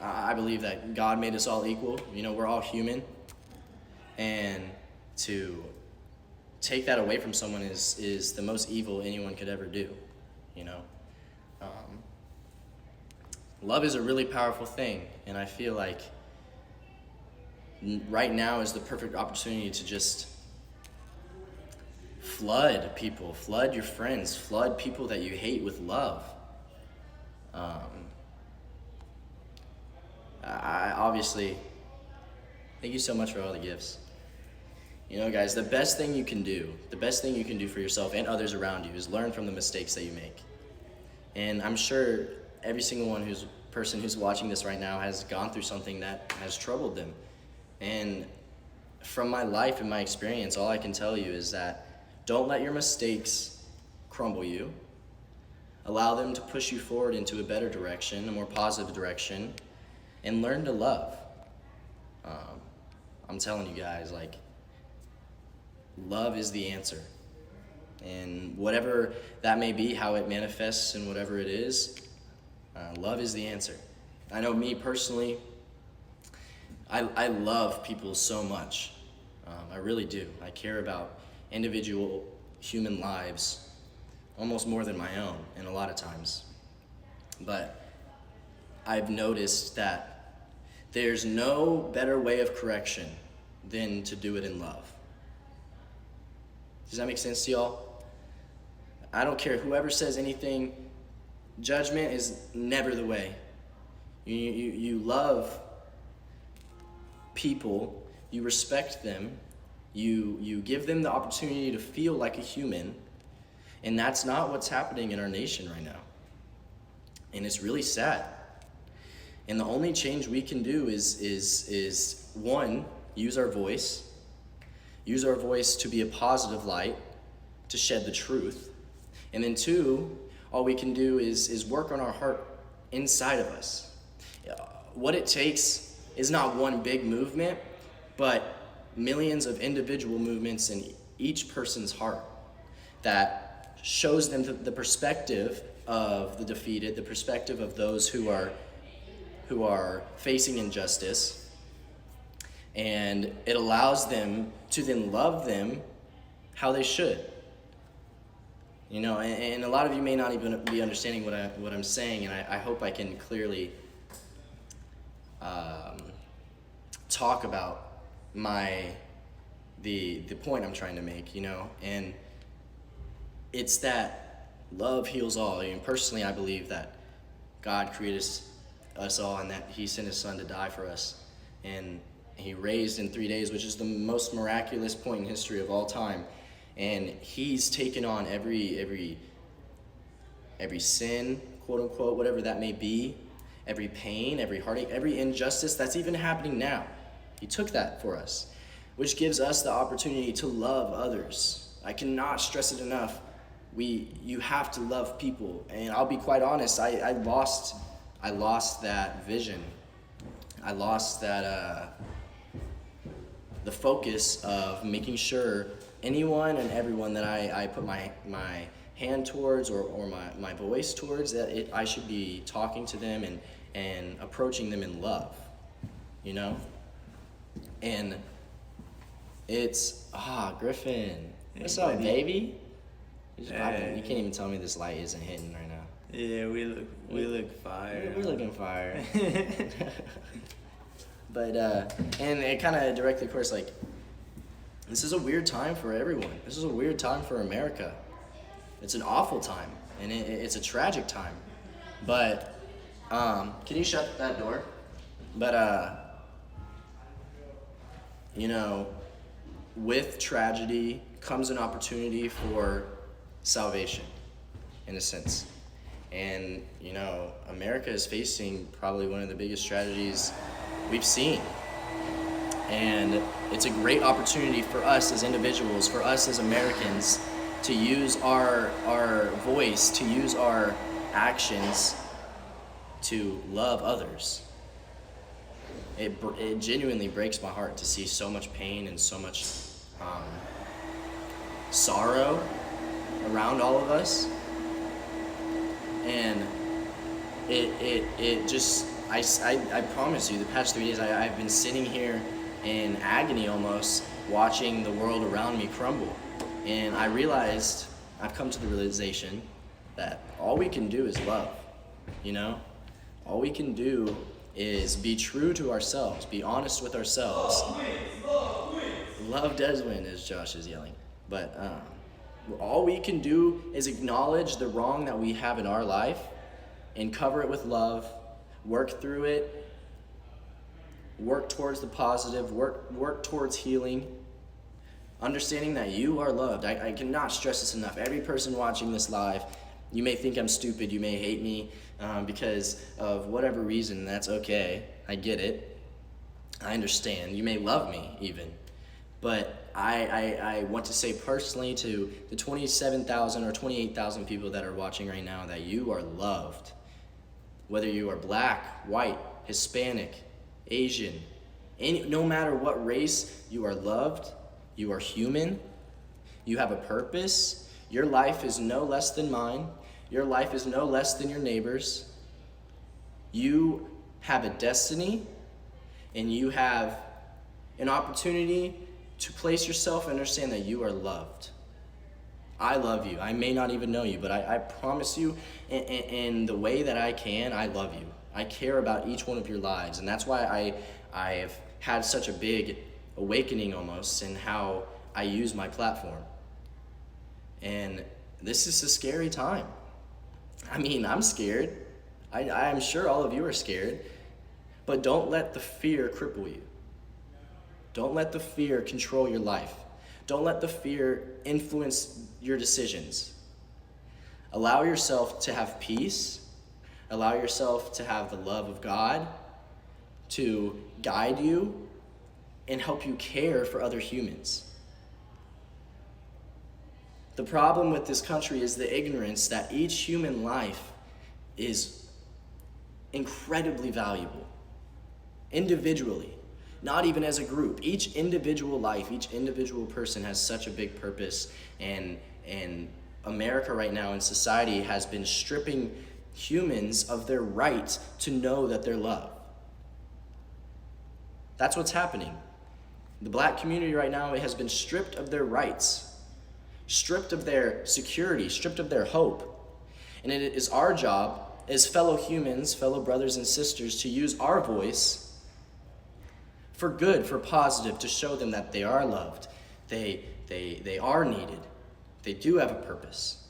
I believe that God made us all equal. We're all human. And to take that away from someone is the most evil anyone could ever do. Love is a really powerful thing, and I feel like right now is the perfect opportunity to just flood people, flood your friends, flood people that you hate with love. I obviously, thank you so much for all the gifts. Guys, the best thing you can do for yourself and others around you is learn from the mistakes that you make. And I'm sure every single person who's watching this right now has gone through something that has troubled them. And from my life and my experience, all I can tell you is that don't let your mistakes crumble you. Allow them to push you forward into a better direction, a more positive direction, and learn to love. I'm telling you guys, love is the answer. And whatever that may be, how it manifests and whatever it is, love is the answer. I know me personally, I love people so much. I really do. I care about individual human lives almost more than my own, and a lot of times. But I've noticed that there's no better way of correction than to do it in love. Does that make sense to y'all? I don't care whoever says anything. Judgment is never the way. You love people, you respect them, you give them the opportunity to feel like a human, and that's not what's happening in our nation right now. And it's really sad. And the only change we can do is one, use our voice to be a positive light, to shed the truth. And then two, all we can do is work on our heart inside of us. What it takes is not one big movement, but millions of individual movements in each person's heart that shows them the perspective of the defeated, the perspective of those who are facing injustice, and it allows them to then love them how they should. And a lot of you may not even be understanding what I'm saying, and I hope I can clearly talk about the point I'm trying to make, and it's that love heals all. Personally, I believe that God created us all and that he sent his son to die for us, and he raised in 3 days, which is the most miraculous point in history of all time. And he's taken on every sin, quote unquote, whatever that may be, every pain, every heartache, every injustice that's even happening now. He took that for us, which gives us the opportunity to love others. I cannot stress it enough. You have to love people. And I'll be quite honest, I lost that vision. I lost that the focus of making sure anyone and everyone that I put my hand towards or my voice towards, that I should be talking to them and approaching them in love, And it's, Griffin, what's up, baby? You can't even tell me this light isn't hitting right now. Yeah, we look fire. We're looking fire. But, and it kind of directly, of course, this is a weird time for everyone. This is a weird time for America. It's an awful time, and it's a tragic time. But, can you shut that door? But, with tragedy comes an opportunity for salvation, in a sense. And, America is facing probably one of the biggest tragedies we've seen. And it's a great opportunity for us as individuals, for us as Americans, to use our voice, to use our actions to love others. It genuinely breaks my heart to see so much pain and so much sorrow around all of us. And it just I promise you, the past 3 days, I've been sitting here in agony almost, watching the world around me crumble. And I realized, I've come to the realization that all we can do is love, you know? All we can do is be true to ourselves, be honest with ourselves. Love does win, as Josh is yelling. But all we can do is acknowledge the wrong that we have in our life and cover it with love, work through it, work towards the positive, work towards healing, understanding that you are loved. I cannot stress this enough. Every person watching this live, you may think I'm stupid, you may hate me because of whatever reason. That's okay. I get it. I understand. You may love me even. But I want to say personally to the 27,000 or 28,000 people that are watching right now that you are loved. Whether you are black, white, Hispanic, Asian, no matter what race, you are loved, you are human, you have a purpose. Your life is no less than mine. Your life is no less than your neighbor's. You have a destiny, and you have an opportunity to place yourself and understand that you are loved. I love you. I may not even know you, but I promise you, in the way that I can, I love you. I care about each one of your lives, and that's why I have had such a big awakening almost in how I use my platform. And this is a scary time. I mean, I'm scared. I'm sure all of you are scared, but don't let the fear cripple you. Don't let the fear control your life. Don't let the fear influence your decisions. Allow yourself to have peace. Allow yourself to have the love of God to guide you and help you care for other humans. The problem with this country is the ignorance that each human life is incredibly valuable, individually. Not even as a group. Each individual life, each individual person has such a big purpose, and America right now in society has been stripping humans of their right to know that they're loved. That's what's happening. The black community right now has been stripped of their rights, stripped of their security, stripped of their hope. And it is our job as fellow humans, fellow brothers and sisters, to use our voice for good, for positive, to show them that they are loved, they are needed, they do have a purpose.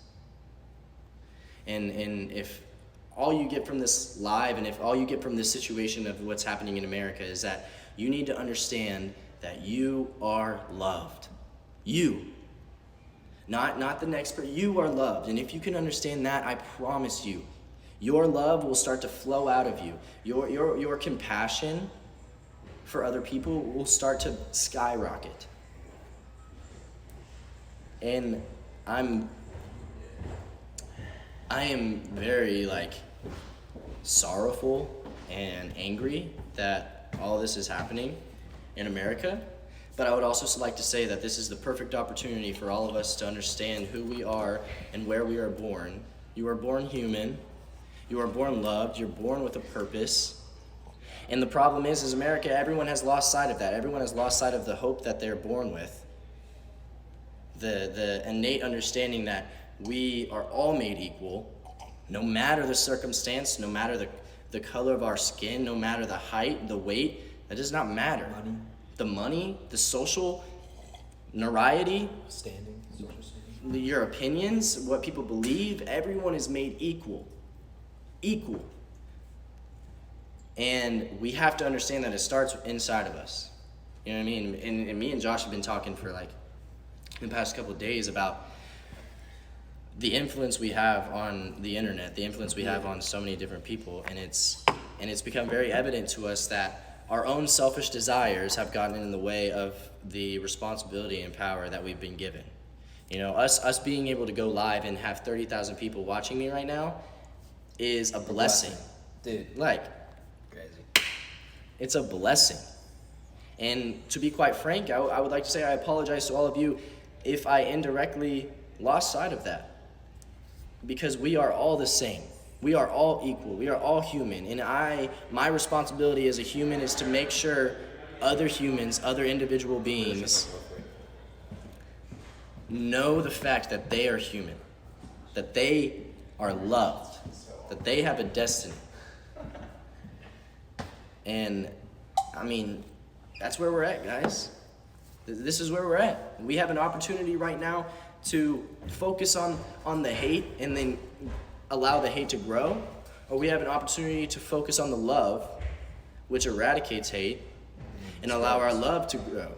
And if all you get from this live, and if all you get from this situation of what's happening in America is that you need to understand that you are loved. You. Not the next person. You are loved. And if you can understand that, I promise you, your love will start to flow out of you. Your compassion for other people will start to skyrocket. And I am very sorrowful and angry that all this is happening in America. But I would also like to say that this is the perfect opportunity for all of us to understand who we are and where we are born. You are born human. You are born loved. You're born with a purpose. And the problem is America, everyone has lost sight of that. Everyone has lost sight of the hope that they're born with. The innate understanding that we are all made equal, no matter the circumstance, no matter the color of our skin, no matter the height, the weight, that does not matter. The money, the social notoriety, Standing, social standing. your opinions, what people believe, everyone is made equal. Equal. And we have to understand that it starts inside of us. You know what I mean? And me and Josh have been talking for the past couple of days about the influence we have on the internet, the influence we have on so many different people, and it's become very evident to us that our own selfish desires have gotten in the way of the responsibility and power that we've been given. You know, us being able to go live and have 30,000 people watching me right now is a blessing. Dude. Crazy. It's a blessing. And to be quite frank, I would like to say I apologize to all of you if I indirectly lost sight of that. Because we are all the same. We are all equal. We are all human. And my responsibility as a human is to make sure other humans, other individual beings, know the fact that they are human, that they are loved, that they have a destiny. And, I mean, that's where we're at, guys. This is where we're at. We have an opportunity right now to focus on the hate and then allow the hate to grow, or we have an opportunity to focus on the love, which eradicates hate, and allow our love to grow.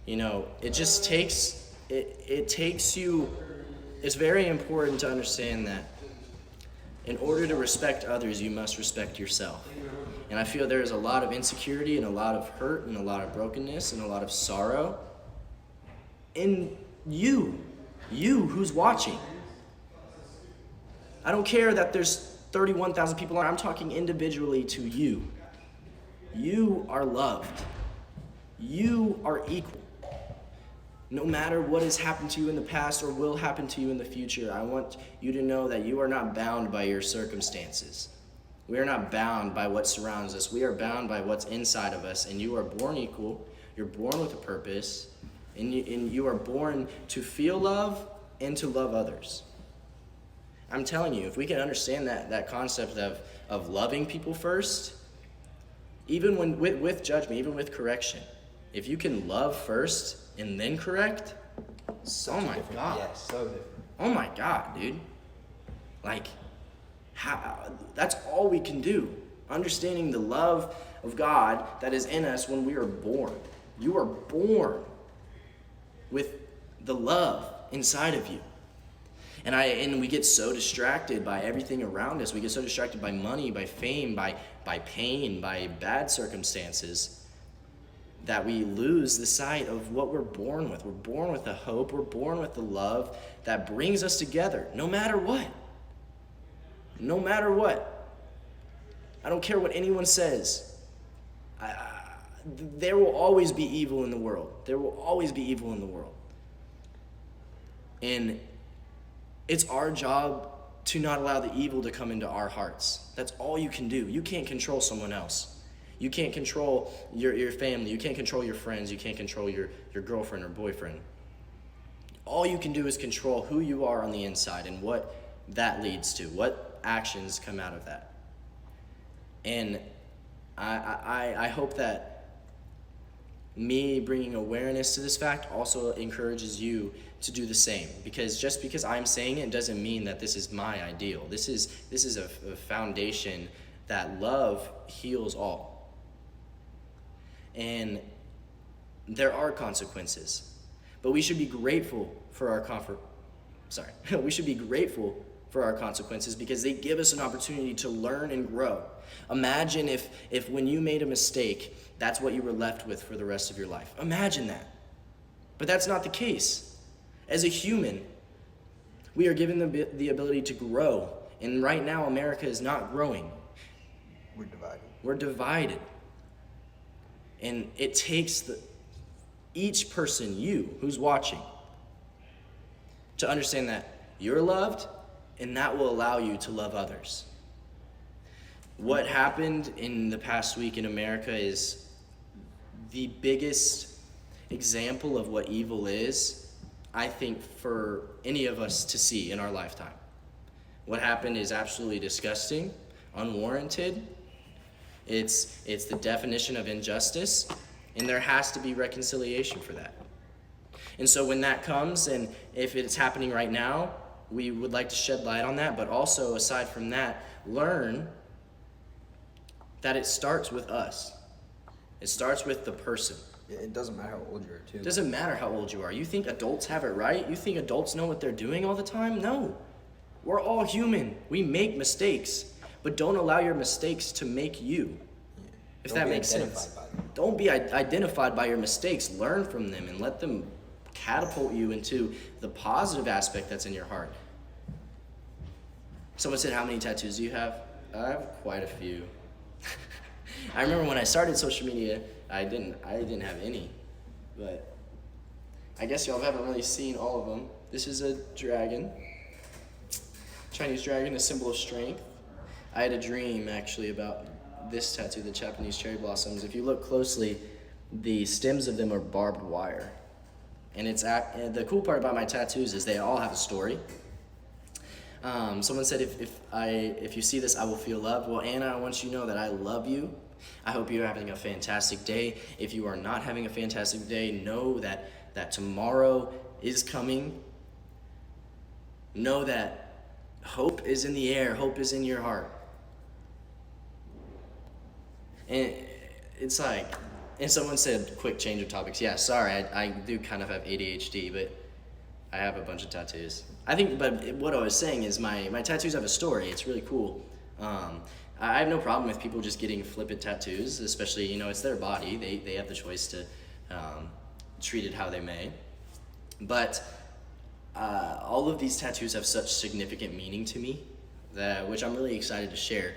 You know, it just takes, it takes you, it's very important to understand that in order to respect others, you must respect yourself. And I feel there is a lot of insecurity and a lot of hurt and a lot of brokenness and a lot of sorrow in you who's watching. I don't care that there's 31,000 people on. I'm talking individually to you. You are loved. You are equal. No matter what has happened to you in the past or will happen to you in the future, I want you to know that you are not bound by your circumstances. We are not bound by what surrounds us. We are bound by what's inside of us, and you are born equal. You're born with a purpose, and you are born to feel love and to love others. I'm telling you, if we can understand that concept of loving people first, even when with judgment, even with correction, if you can love first and then correct, oh my God. Yeah, so different. Oh my God, dude. Like, that's all we can do. Understanding the love of God that is in us when we are born. You are born with the love inside of you. And we get so distracted by everything around us. We get so distracted by money, by fame, by pain, by bad circumstances, that we lose the sight of what we're born with. We're born with the hope. We're born with the love that brings us together, no matter what. No matter what. I don't care what anyone says. There will always be evil in the world. There will always be evil in the world. And it's our job to not allow the evil to come into our hearts. That's all you can do. You can't control someone else. You can't control your family. You can't control your friends. You can't control your girlfriend or boyfriend. All you can do is control who you are on the inside and what that leads to, what actions come out of that. And I hope that me bringing awareness to this fact also encourages you to do the same, because just because I'm saying it doesn't mean that this is my ideal. This is a foundation that love heals all. And there are consequences, but we should be grateful for our we should be grateful for our consequences because they give us an opportunity to learn and grow. Imagine if when you made a mistake, that's what you were left with for the rest of your life. Imagine that. But that's not the case. As a human, we are given the ability to grow. And right now, America is not growing. We're divided. And it takes each person, you, who's watching, to understand that you're loved, and that will allow you to love others. What happened in the past week in America is the biggest example of what evil is, I think, for any of us to see in our lifetime. What happened is absolutely disgusting, unwarranted. It's the definition of injustice, and there has to be reconciliation for that. And so when that comes, and if it's happening right now, we would like to shed light on that, but also, aside from that, learn that it starts with us. It starts with the person. It doesn't matter how old you are, too. It doesn't matter how old you are. You think adults have it right? You think adults know what they're doing all the time? No. We're all human. We make mistakes. But don't allow your mistakes to make you. If that makes sense. Don't be identified by your mistakes. Learn from them and let them catapult you into the positive aspect that's in your heart. Someone said, how many tattoos do you have? I have quite a few. I remember when I started social media, I didn't have any, but I guess y'all haven't really seen all of them. This is a dragon, Chinese dragon, a symbol of strength. I had a dream actually about this tattoo, the Japanese cherry blossoms. If you look closely, the stems of them are barbed wire. And the cool part about my tattoos is they all have a story. Someone said, if you see this, I will feel loved. Well, Anna, I want you to know that I love you. I hope you're having a fantastic day. If you are not having a fantastic day, know that tomorrow is coming. Know that hope is in the air. Hope is in your heart. And it's like, and someone said, quick change of topics. Yeah, sorry, I do kind of have ADHD, but I have a bunch of tattoos. I think, but what I was saying is my tattoos have a story. It's really cool. I have no problem with people just getting flippant tattoos, especially, it's their body. They have the choice to treat it how they may. But all of these tattoos have such significant meaning to me, which I'm really excited to share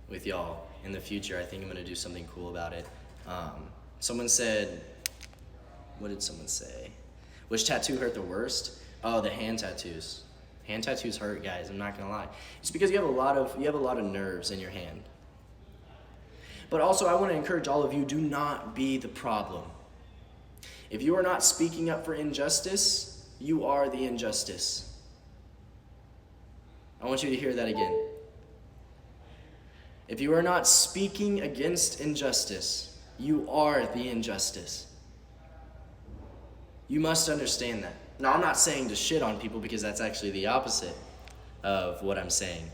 with y'all in the future. I think I'm going to do something cool about it. Someone said, what did someone say? Which tattoo hurt the worst? Oh, the hand tattoos. Hand tattoos hurt, guys. I'm not gonna lie. It's because you have a lot of nerves in your hand. But also, I want to encourage all of you: do not be the problem. If you are not speaking up for injustice, you are the injustice. I want you to hear that again. If you are not speaking against injustice, you are the injustice. You must understand that. Now, I'm not saying to shit on people, because that's actually the opposite of what I'm saying.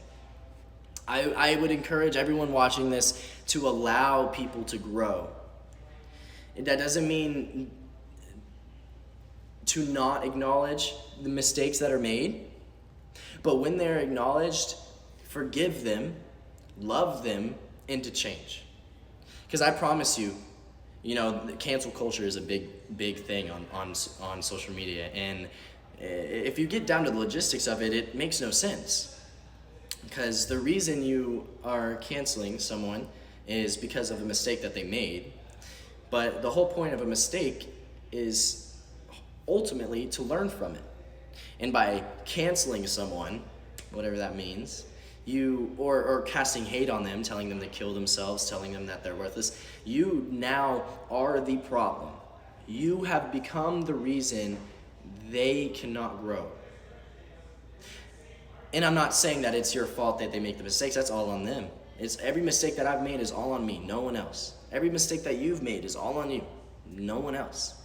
I would encourage everyone watching this to allow people to grow. That doesn't mean to not acknowledge the mistakes that are made, but when they're acknowledged, forgive them, love them, and to change. Because I promise you, cancel culture is a big thing on social media, and if you get down to the logistics of it, it makes no sense. Because the reason you are canceling someone is because of a mistake that they made, but the whole point of a mistake is ultimately to learn from it. And by canceling someone, whatever that means, or casting hate on them, telling them to kill themselves, telling them that they're worthless, you now are the problem. You have become the reason they cannot grow. And I'm not saying that it's your fault that they make the mistakes. That's all on them. It's every mistake that I've made is all on me, no one else. Every mistake that you've made is all on you, no one else.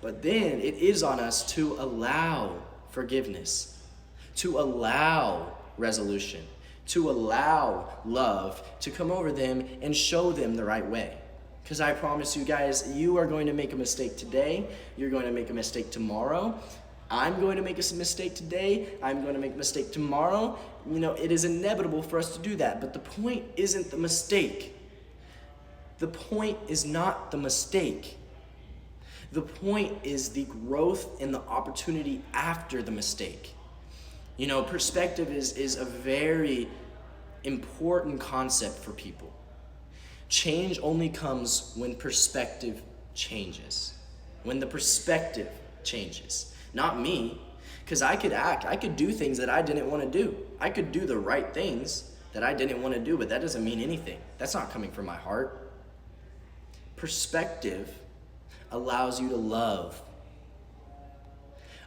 But then it is on us to allow forgiveness, to allow resolution, to allow love to come over them and show them the right way. Because I promise you guys, you are going to make a mistake today. You're going to make a mistake tomorrow. I'm going to make a mistake today. I'm going to make a mistake tomorrow. It is inevitable for us to do that. But the point isn't the mistake. The point is not the mistake. The point is the growth and the opportunity after the mistake. Perspective is a very important concept for people. Change only comes when perspective changes. When the perspective changes. Not me. Because I could do things that I didn't want to do. I could do the right things that I didn't want to do, but that doesn't mean anything. That's not coming from my heart. Perspective allows you to love.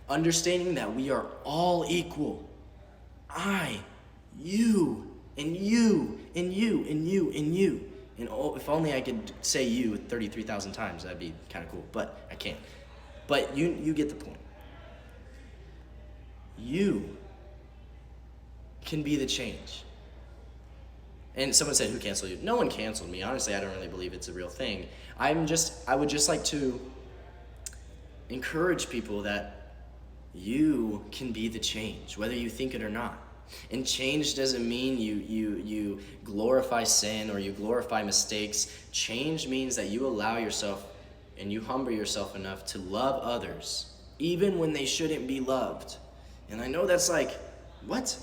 Understanding that we are all equal. I, you, and you, and you, and you, and you. And if only I could say you 33,000 times, that'd be kind of cool, but I can't. But you get the point. You can be the change. And someone said, who canceled you? No one canceled me. Honestly, I don't really believe it's a real thing. I would just like to encourage people that you can be the change, whether you think it or not. And change doesn't mean you glorify sin or you glorify mistakes. Change means that you allow yourself and you humble yourself enough to love others, even when they shouldn't be loved. And I know that's like, what?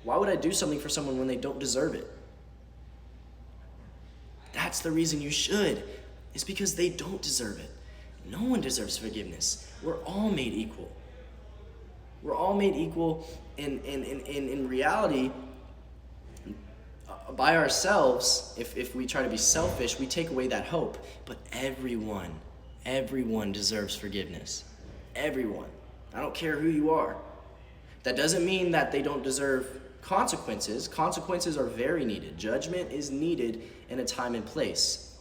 Why would I do something for someone when they don't deserve it? That's the reason you should. It's because they don't deserve it. No one deserves forgiveness. We're all made equal. We're all made equal, and in reality, by ourselves, if we try to be selfish, we take away that hope. But everyone deserves forgiveness. Everyone. I don't care who you are. That doesn't mean that they don't deserve consequences. Consequences are very needed. Judgment is needed in a time and place.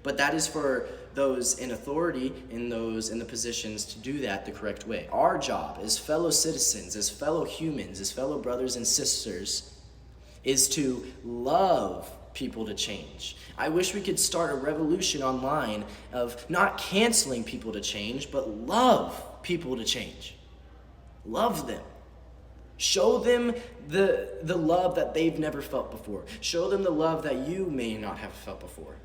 But that is for those in authority and those in the positions to do that the correct way. Our job as fellow citizens, as fellow humans, as fellow brothers and sisters, is to love people to change. I wish we could start a revolution online of not canceling people to change, but love people to change. Love them. Show them the love that they've never felt before. Show them the love that you may not have felt before.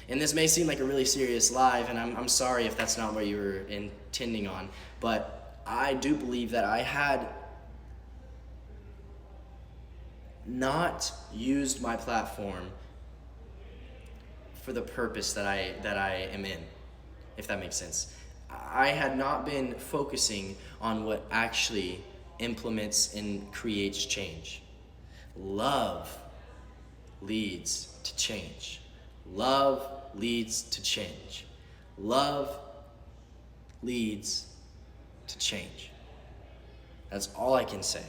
And this may seem like a really serious live, and I'm sorry if that's not what you were intending on, but I do believe that I had not used my platform for the purpose that I am in, if that makes sense. I had not been focusing on what actually implements and creates change. Love leads to change. Love leads to change. Love leads to change. That's all I can say.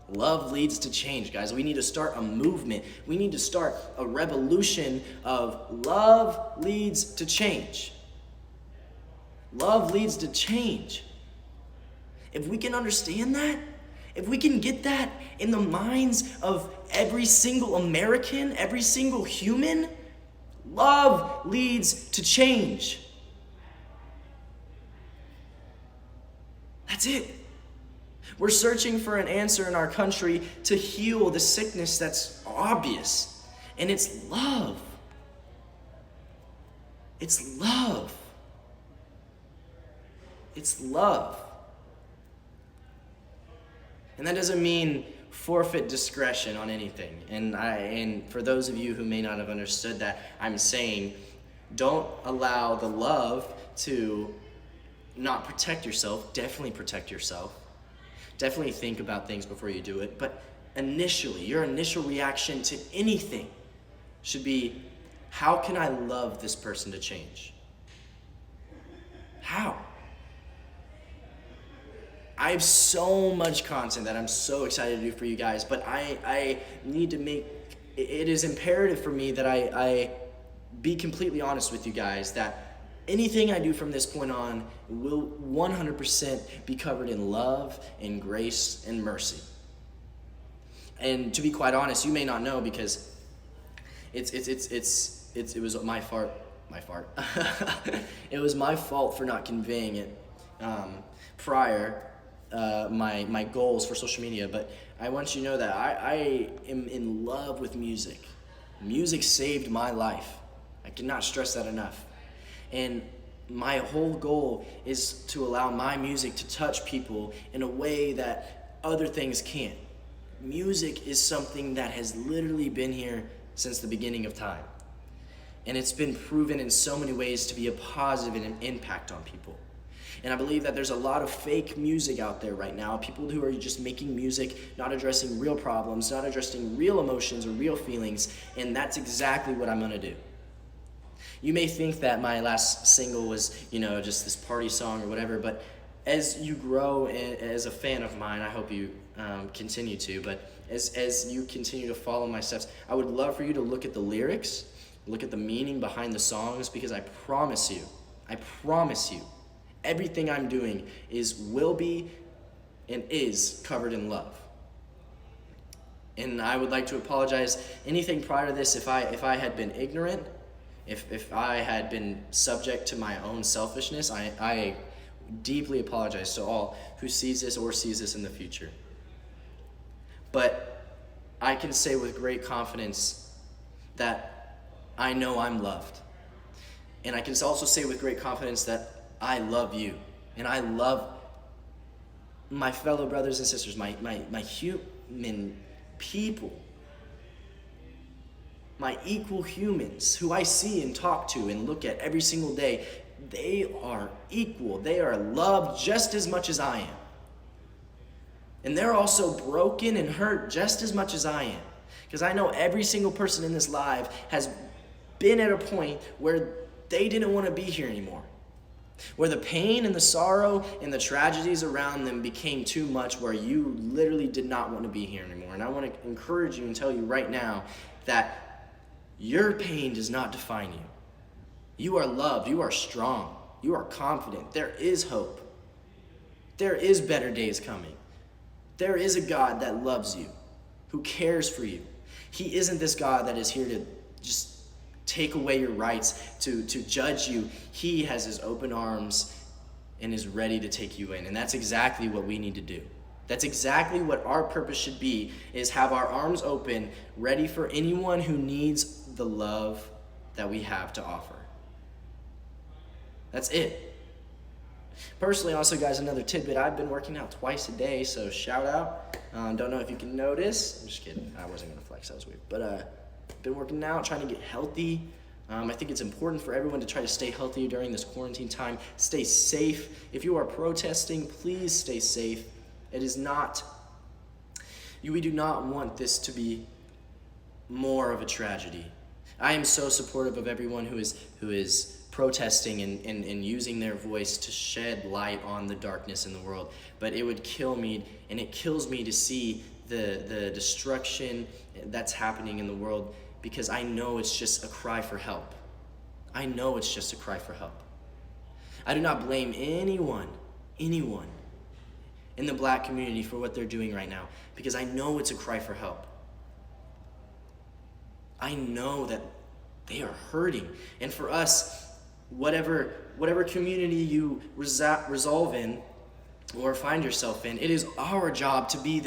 Love leads to change, guys. We need to start a movement. We need to start a revolution of love leads to change. Love leads to change. If we can understand that, if we can get that in the minds of every single American, every single human, love leads to change. That's it. We're searching for an answer in our country to heal the sickness that's obvious, and it's love. It's love. It's love. And that doesn't mean forfeit discretion on anything. And for those of you who may not have understood that, I'm saying don't allow the love to not protect yourself. Definitely protect yourself. Definitely think about things before you do it. But initially, your initial reaction to anything should be, how can I love this person to change? How? I have so much content that I'm so excited to do for you guys, but I need to make, it is imperative for me that I be completely honest with you guys that anything I do from this point on will 100% be covered in love and grace and mercy. And to be quite honest, you may not know because it was my fault. It was my fault for not conveying it prior. My goals for social media, but I want you to know that I am in love with music. Music saved my life. I cannot stress that enough. And my whole goal is to allow my music to touch people in a way that other things can't. Music is something that has literally been here since the beginning of time. And it's been proven in so many ways to be a positive and an impact on people. And I believe that there's a lot of fake music out there right now, people who are just making music, not addressing real problems, not addressing real emotions or real feelings, and that's exactly what I'm gonna do. You may think that my last single was, just this party song or whatever, but as you grow as a fan of mine, I hope you continue to, but as you continue to follow my steps, I would love for you to look at the lyrics, look at the meaning behind the songs, because I promise you, everything I'm doing will be and is covered in love. And I would like to apologize anything prior to this if I had been ignorant, if I had been subject to my own selfishness. I deeply apologize to all who sees this in the future. But I can say with great confidence that I know I'm loved. And I can also say with great confidence that I love you, and I love my fellow brothers and sisters, my human people, my equal humans who I see and talk to and look at every single day. They are equal. They are loved just as much as I am. And they're also broken and hurt just as much as I am. Because I know every single person in this live has been at a point where they didn't want to be here anymore. Where the pain and the sorrow and the tragedies around them became too much, where you literally did not want to be here anymore. And I want to encourage you and tell you right now that your pain does not define you. You are loved. You are strong. You are confident. There is hope. There is better days coming. There is a God that loves you, who cares for you. He isn't this God that is here to just take away your rights, to judge you. He has his open arms and is ready to take you in. And that's exactly what we need to do. That's exactly what our purpose should be, is have our arms open, ready for anyone who needs the love that we have to offer. That's it. Personally, also, guys, another tidbit. I've been working out twice a day, so shout out. Don't know if you can notice. I'm just kidding. I wasn't going to flex. That was weird. But been working out, trying to get healthy. I think it's important for everyone to try to stay healthy during this quarantine time. Stay safe. If you are protesting, please stay safe. It is not, we do not want this to be more of a tragedy. I am so supportive of everyone who is protesting and using their voice to shed light on the darkness in the world. But it would kill me, and it kills me to see the destruction that's happening in the world, because I know it's just a cry for help. I know it's just a cry for help. I do not blame anyone in the Black community for what they're doing right now, because I know it's a cry for help. I know that they are hurting. And for us, whatever community you resolve in or find yourself in, it is our job to be